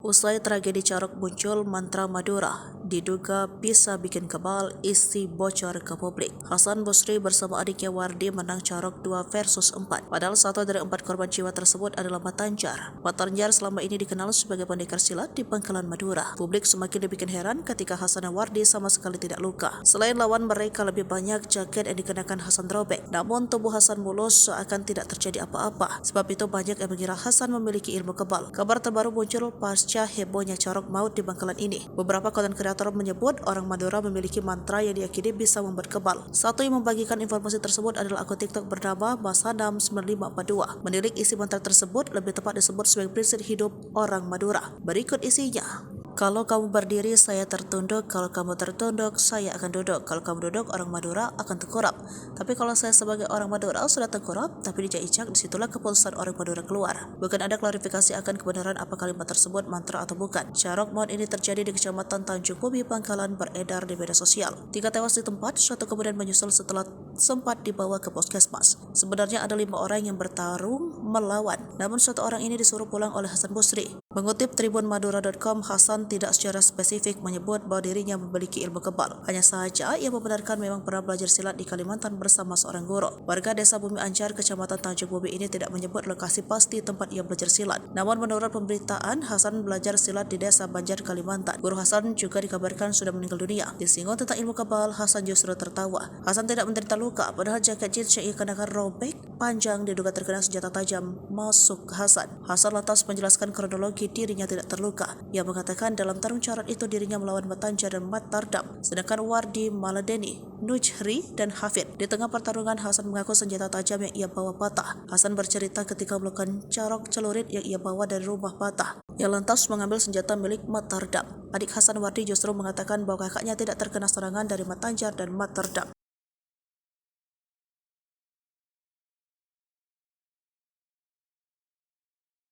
Usai tragedi Carok muncul mantra Madura, diduga bisa bikin kebal, isi bocor ke publik. Hasan Basri bersama adiknya Wardi menang Carok 2 versus 4. Padahal satu dari 4 korban jiwa tersebut adalah Matanjar. Matanjar selama ini dikenal sebagai pendekar silat di Bangkalan Madura. Publik semakin dibikin heran ketika Hasan dan Wardi sama sekali tidak luka. Selain lawan mereka lebih banyak jaket yang dikenakan Hasan robek. Namun tubuh Hasan mulus seakan tidak terjadi apa-apa. Sebab itu banyak yang mengira Hasan memiliki ilmu kebal. Kabar terbaru muncul pasca hebohnya Carok maut di Bangkalan ini. Beberapa konten kreator menyebut orang Madura memiliki mantra yang diyakini bisa membuat kebal. Satu yang membagikan informasi tersebut adalah akun TikTok bernama Masanam9542. Menilik isi mantra tersebut, lebih tepat disebut sebagai prinsip hidup orang Madura. Berikut isinya. Kalau kamu berdiri, saya tertunduk. Kalau kamu tertunduk, saya akan duduk. Kalau kamu duduk, orang Madura akan tengkurap. Tapi kalau saya sebagai orang Madura sudah tengkurap, tapi dijak-ijak, disitulah keputusan orang Madura keluar. Bukan ada klarifikasi akan kebenaran apa kalimat tersebut mantra atau bukan. Carok maut ini terjadi di Kecamatan Tanjung Bumi, Bangkalan, beredar di media sosial. 3 tewas di tempat, satu kemudian menyusul setelah sempat dibawa ke puskesmas. Sebenarnya ada 5 orang yang bertarung melawan, namun satu orang ini disuruh pulang oleh Hasan Basri. Mengutip tribunmadura.com, Hasan tidak secara spesifik menyebut bahwa dirinya memiliki ilmu kebal. Hanya saja ia membenarkan memang pernah belajar silat di Kalimantan bersama seorang guru. Warga desa Bumi Anjar, Kecamatan Tanjung Bumi ini tidak menyebut lokasi pasti tempat ia belajar silat. Namun menurut pemberitaan, Hasan belajar silat di desa Banjar, Kalimantan. Guru Hasan juga dikabarkan sudah meninggal dunia. Disinggung tentang ilmu kebal, Hasan justru tertawa. Hasan tidak menderita luka, padahal jaket jeans yang ia kenakan robek panjang diduga terkena senjata tajam masuk Hasan. Hasan lantas menjelaskan kronologi dirinya tidak terluka. Ia mengatakan dalam tarung Carok itu dirinya melawan Matanjar dan Matardam, sedangkan Wardi, Maladeni, Nujri, dan Hafid. Di tengah pertarungan, Hasan mengaku senjata tajam yang ia bawa patah. Hasan bercerita ketika melakukan Carok celurit yang ia bawa dari rumah patah. Ia lantas mengambil senjata milik Matardam. Adik Hasan, Wardi, justru mengatakan bahwa kakaknya tidak terkena serangan dari Matanjar dan Matardam.